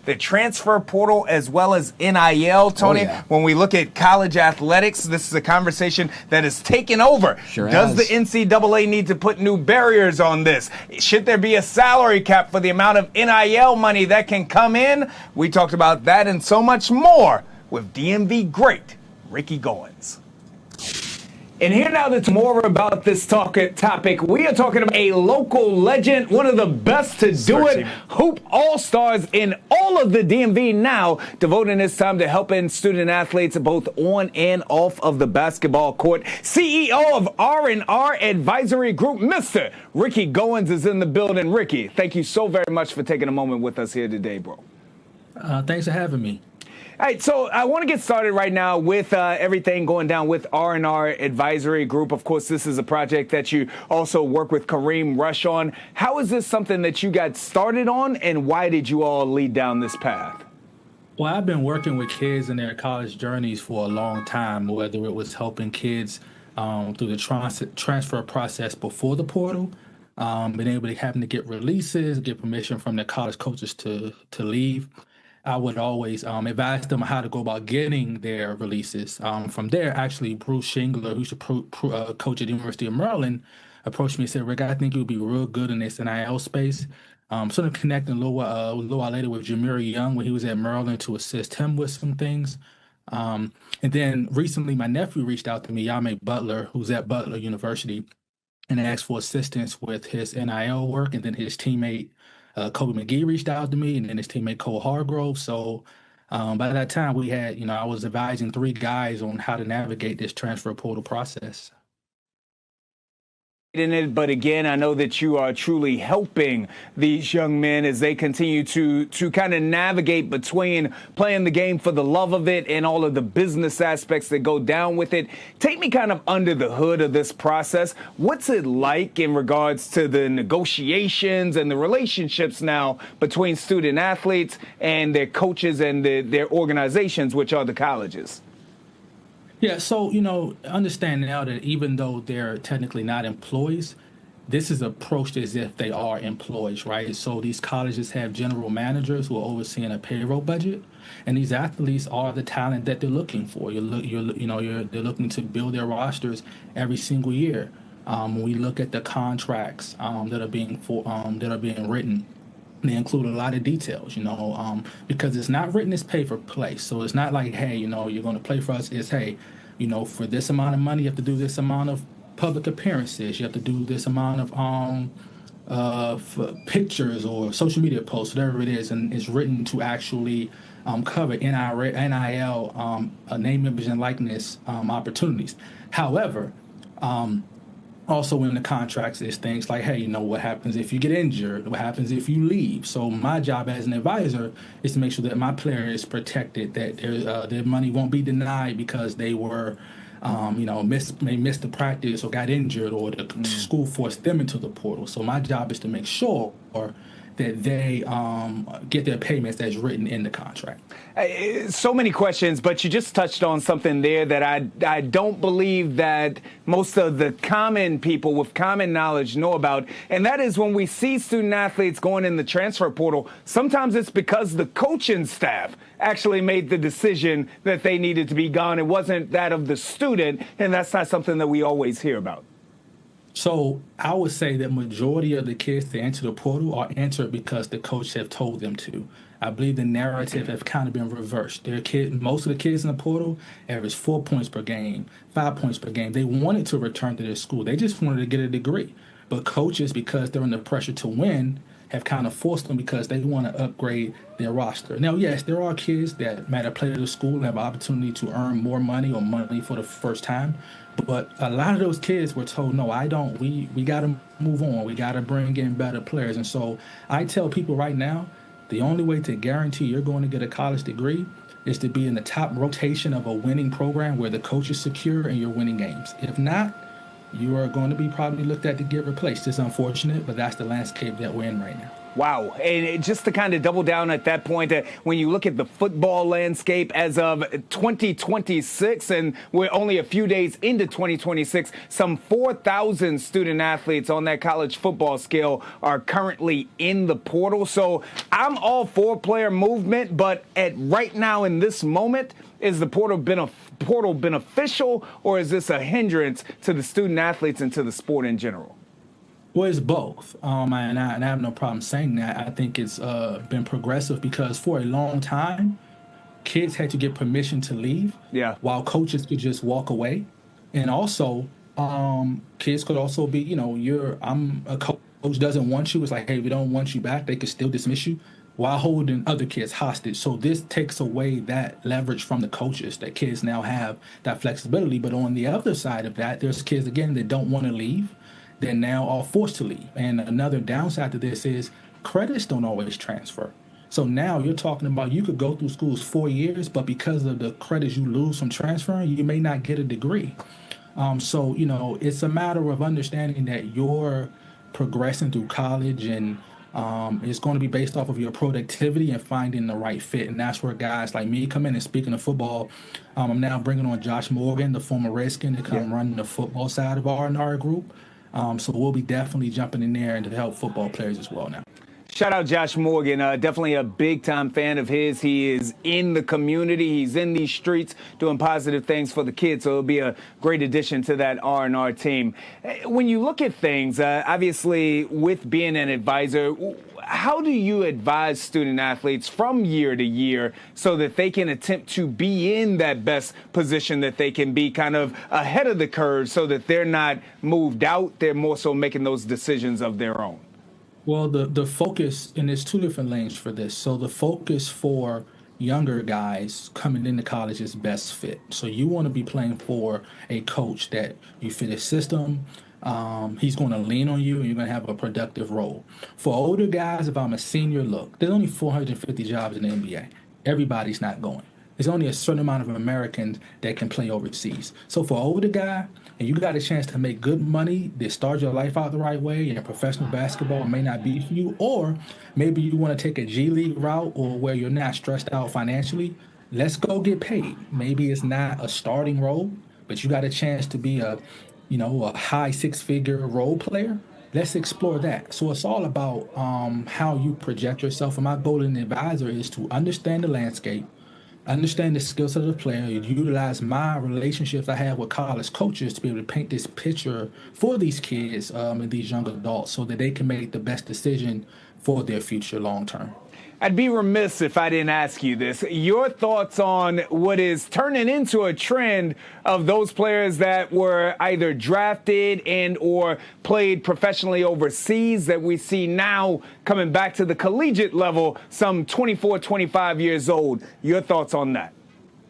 the transfer portal as well as NIL, Tony. When we look at college athletics, this is a conversation that is taken over. Does the NCAA need to put new barriers on this? Should there be a salary cap for the amount of NIL money that can come in? We talked about that and so much more with DMV great Ricky Goins. And here now that's more about this topic. We are talking about a local legend, one of the best to do it, hoop all-stars in all of the DMV now, devoting his time to helping student athletes both on and off of the basketball court. CEO of R&R Advisory Group, Mr. Ricky Goins is in the building. Ricky, thank you so very much for taking a moment with us here today, bro. Thanks for having me. All right, so I want to get started right now with everything going down with R&R Advisory Group. Of course, this is a project that you also work with Kareem Rush on. How is this something that you got started on, and why did you all lead down this path? Well, I've been working with kids in their college journeys for a long time, whether it was helping kids through the transfer process before the portal, being able to having to get releases, get permission from their college coaches to leave. I would always advise them how to go about getting their releases. From there, actually, Bruce Shingler, who's a coach at the University of Maryland, approached me and said, Rick, I think you'll be real good in this NIL space. Sort of connecting a little while later with Jameer Young when he was at Maryland to assist him with some things. And then recently, my nephew reached out to me, Yame Butler, who's at Butler University, and asked for assistance with his NIL work. And then his teammate, Kobe McGee, reached out to me, and then his teammate Cole Hargrove. So by that time, we had, I was advising 3 guys on how to navigate this transfer portal process. In it, but again, I know that you are truly helping these young men as they continue to kind of navigate between playing the game for the love of it and all of the business aspects that go down with it. Take me kind of under the hood of this process. What's it like in regards to the negotiations and the relationships now between student athletes and their coaches and their organizations, which are the colleges? Yeah, so, understand now that even though they're technically not employees, this is approached as if they are employees, right? So these colleges have general managers who are overseeing a payroll budget, and these athletes are the talent that they're looking for. They're looking to build their rosters every single year. When we look at the contracts that are being written, they include a lot of details, because it's not written as pay for play. So it's not like, hey, you're going to play for us. It's, hey, for this amount of money, you have to do this amount of public appearances. You have to do this amount of pictures or social media posts, whatever it is. And it's written to actually cover NIL, name, image, and likeness opportunities. However, also in the contracts is things like, hey, what happens if you get injured? What happens if you leave? So my job as an advisor is to make sure that my player is protected, that their money won't be denied because they were, missed the practice or got injured or the school forced them into the portal. So my job is to make sure that they get their payments that's written in the contract. So many questions, but you just touched on something there that I don't believe that most of the common people with common knowledge know about, and that is when we see student athletes going in the transfer portal, sometimes it's because the coaching staff actually made the decision that they needed to be gone. It wasn't that of the student, and that's not something that we always hear about. So I would say that majority of the kids that enter the portal are entered because the coach have told them to. I believe the narrative have kind of been reversed. Most of the kids in the portal average 4 points per game, 5 points per game. They wanted to return to their school. They just wanted to get a degree. But coaches, because they're under pressure to win, have kind of forced them because they want to upgrade their roster. Now, yes, there are kids that might have played at the school and have an opportunity to earn more money or money for the first time. But a lot of those kids were told, no, I don't. We got to move on. We got to bring in better players. And so I tell people right now, the only way to guarantee you're going to get a college degree is to be in the top rotation of a winning program where the coach is secure and you're winning games. If not, you are going to be probably looked at to get replaced. It's unfortunate, but that's the landscape that we're in right now. Wow. And just to kind of double down at that point, when you look at the football landscape as of 2026, and we're only a few days into 2026, some 4,000 student athletes on that college football scale are currently in the portal. So I'm all for player movement, but at right now in this moment, is the portal beneficial, or is this a hindrance to the student athletes and to the sport in general? Well, it's both, and I have no problem saying that. I think it's been progressive because for a long time, kids had to get permission to leave, while coaches could just walk away, and also kids could also be, I'm a coach doesn't want you. It's like, hey, we don't want you back. They could still dismiss you while holding other kids hostage. So this takes away that leverage from the coaches, that kids now have that flexibility. But on the other side of that, there's kids, again, that don't want to leave. They're now all forced to leave. And another downside to this is credits don't always transfer. So now you're talking about you could go through schools 4 years, but because of the credits you lose from transferring, you may not get a degree. So, it's a matter of understanding that you're progressing through college, and it's going to be based off of your productivity and finding the right fit. And that's where guys like me come in. And speaking of football, I'm now bringing on Josh Morgan, the former Redskin, to come run the football side of our R&R group. So we'll be definitely jumping in there and to help football players as well now. Shout out Josh Morgan, definitely a big-time fan of his. He is in the community. He's in these streets doing positive things for the kids, so it'll be a great addition to that R&R team. When you look at things, obviously with being an advisor, how do you advise student athletes from year to year so that they can attempt to be in that best position that they can be, kind of ahead of the curve, so that they're not moved out, they're more so making those decisions of their own? Well, the focus, and there's two different lanes for this. So the focus for younger guys coming into college is best fit. So you want to be playing for a coach that you fit his system. He's going to lean on you, and you're going to have a productive role. For older guys, if I'm a senior, look, there's only 450 jobs in the NBA. Everybody's not going. There's only a certain amount of Americans that can play overseas. So for an older guy, and you got a chance to make good money, to start your life out the right way, and professional basketball may not be for you, or maybe you want to take a G League route, or where you're not stressed out financially, let's go get paid. Maybe it's not a starting role, but you got a chance to be a high six-figure role player. Let's explore that. So it's all about how you project yourself. And my goal as an advisor is to understand the landscape, understand the skill set of the player, utilize my relationships I have with college coaches to be able to paint this picture for these kids and these young adults so that they can make the best decision for their future long term. I'd be remiss if I didn't ask you this. Your thoughts on what is turning into a trend of those players that were either drafted and or played professionally overseas that we see now coming back to the collegiate level, some 24, 25 years old. Your thoughts on that?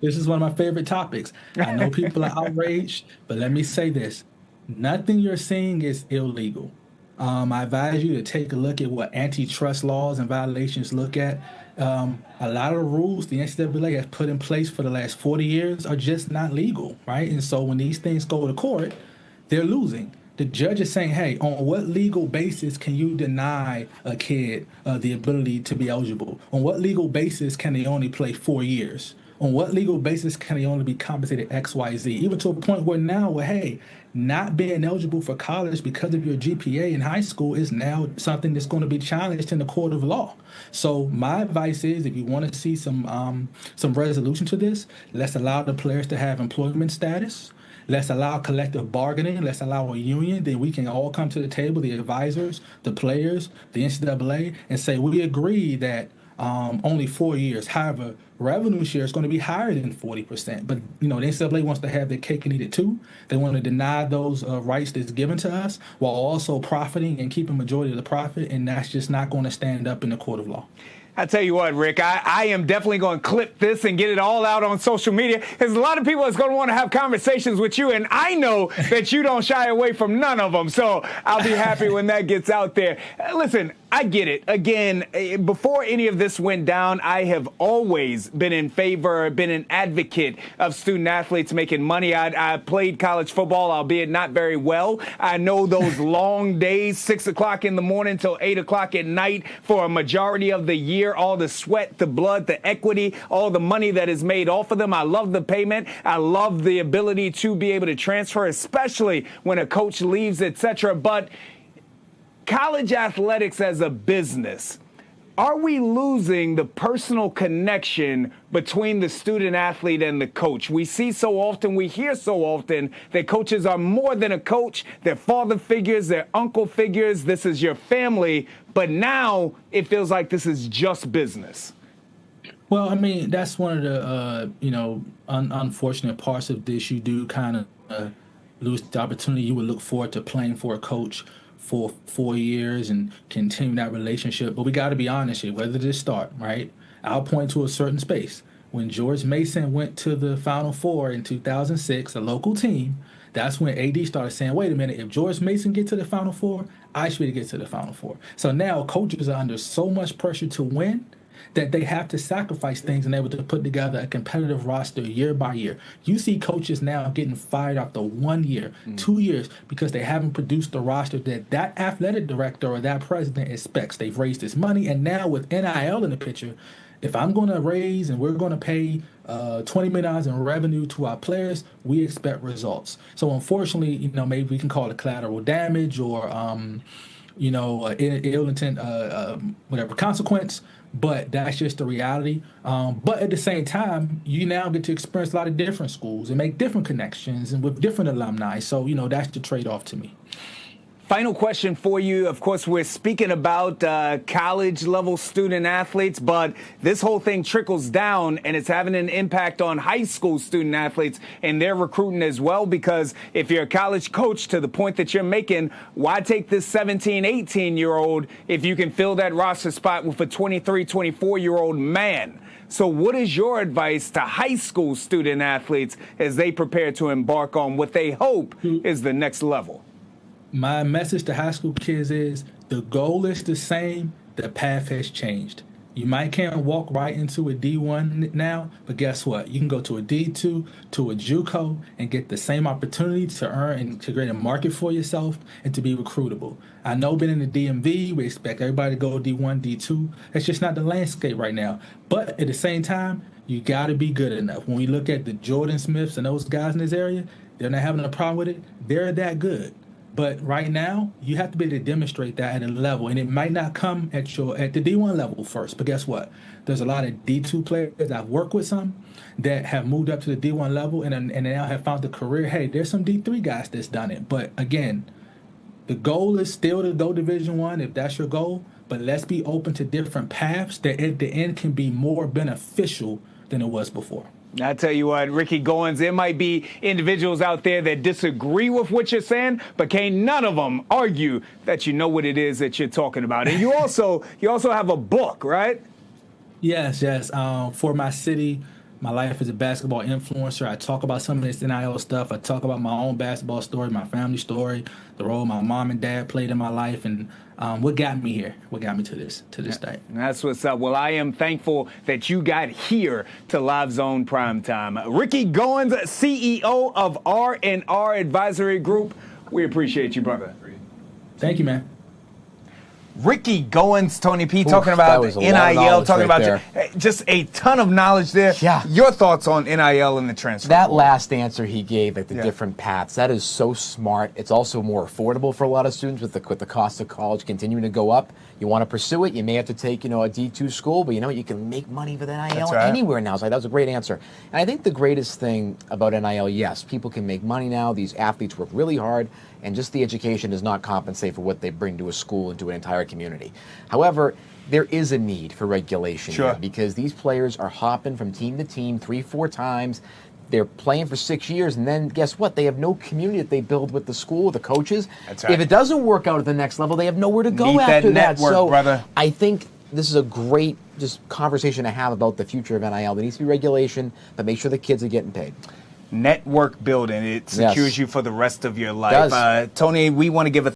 This is one of my favorite topics. I know people are outraged, but let me say this. Nothing you're seeing is illegal. I advise you to take a look at what antitrust laws and violations look at. A lot of the rules the NCAA has put in place for the last 40 years are just not legal, right? And so when these things go to court, they're losing. The judge is saying, hey, on what legal basis can you deny a kid the ability to be eligible? On what legal basis can they only play 4 years? On what legal basis can they only be compensated X, Y, Z? Even to a point where now, hey, not being eligible for college because of your GPA in high school is now something that's going to be challenged in the court of law. So my advice is, if you want to see some resolution to this, let's allow the players to have employment status. Let's allow collective bargaining. Let's allow a union. Then we can all come to the table, the advisors, the players, the NCAA, and say we agree that only 4 years. However, revenue share is going to be higher than 40%. But, the NCAA wants to have their cake and eat it too. They want to deny those rights that's given to us while also profiting and keeping majority of the profit. And that's just not going to stand up in the court of law. I tell you what, Rick, I am definitely going to clip this and get it all out on social media. There's a lot of people that's going to want to have conversations with you, and I know that you don't shy away from none of them. So I'll be happy when that gets out there. Listen, I get it. Again, before any of this went down, I have always been in favor, been an advocate of student athletes making money. I played college football, albeit not very well. I know those long days, 6 o'clock in the morning till 8 o'clock at night for a majority of the year, all the sweat, the blood, the equity, all the money that is made off of them. I love the payment. I love the ability to be able to transfer, especially when a coach leaves, etc. But college athletics as a business, are we losing the personal connection between the student athlete and the coach? We see so often, we hear so often that coaches are more than a coach. They're father figures, they're uncle figures. This is your family. But now it feels like this is just business. Well, I mean, that's one of the, unfortunate parts of this. You do kind of lose the opportunity. You would look forward to playing for a coach for 4 years and continue that relationship. But we got to be honest here, where did this start, right? I'll point to a certain space. When George Mason went to the Final Four in 2006, a local team, that's when AD started saying, wait a minute, if George Mason get to the Final Four, I should get to the Final Four. So now coaches are under so much pressure to win that they have to sacrifice things and able to put together a competitive roster year by year. You see coaches now getting fired after 1 year, 2 years, because they haven't produced the roster that athletic director or that president expects. They've raised this money, and now with NIL in the picture, if I'm going to raise and we're going to pay $20 million in revenue to our players, we expect results. So unfortunately, maybe we can call it collateral damage or, ill intent, whatever consequence. But that's just the reality. But at the same time, you now get to experience a lot of different schools and make different connections and with different alumni. So, that's the trade-off to me. Final question for you. Of course, we're speaking about college-level student athletes, but this whole thing trickles down, and it's having an impact on high school student athletes and their recruiting as well, because if you're a college coach, to the point that you're making, why take this 17, 18-year-old if you can fill that roster spot with a 23, 24-year-old man? So what is your advice to high school student athletes as they prepare to embark on what they hope is the next level? My message to high school kids is the goal is the same, the path has changed. You might can't walk right into a D1 now, but guess what? You can go to a D2, to a JUCO, and get the same opportunity to earn and to create a market for yourself and to be recruitable. I know being in the DMV, we expect everybody to go D1, D2. That's just not the landscape right now. But at the same time, you got to be good enough. When we look at the Jordan Smiths and those guys in this area, they're not having a problem with it. They're that good. But right now, you have to be able to demonstrate that at a level, and it might not come at the D1 level first. But guess what? There's a lot of D2 players I've worked with, some that have moved up to the D1 level and now have found the career. Hey, there's some D3 guys that's done it. But again, the goal is still to go Division I if that's your goal. But let's be open to different paths that at the end can be more beneficial than it was before. I tell you what, Ricky Goins, there might be individuals out there that disagree with what you're saying, but can't none of them argue that you know what it is that you're talking about. And you also have a book, right? Yes. For my city, my life as a basketball influencer, I talk about some of this NIL stuff. I talk about my own basketball story, my family story, the role my mom and dad played in my life, and what got me here, what got me to this day. That's what's up. Well, I am thankful that you got here to Live Zone Primetime. Ricky Goins, CEO of R&R Advisory Group. We appreciate you, brother. Thank you, man. Ricky Goins, Tony P, talking about NIL, talking about just a ton of knowledge there. Yeah. Your thoughts on NIL and the transfer? That last answer he gave, like the different paths, that is so smart. It's also more affordable for a lot of students with the cost of college continuing to go up. You want to pursue it, you may have to take, a D2 school, but you can make money with NIL anywhere now. So that was a great answer. And I think the greatest thing about NIL, yes, people can make money now. These athletes work really hard, and just the education does not compensate for what they bring to a school and to an entire community. However, there is a need for regulation here because these players are hopping from team to team 3-4 times. They're playing for 6 years, and then guess what? They have no community that they build with the school, the coaches. That's right. If it doesn't work out at the next level, they have nowhere to go that after network, so brother. I think this is a great conversation to have about the future of NIL. There needs to be regulation, but make sure the kids are getting paid. Network building. It secures you for the rest of your life. Tony, we want to give a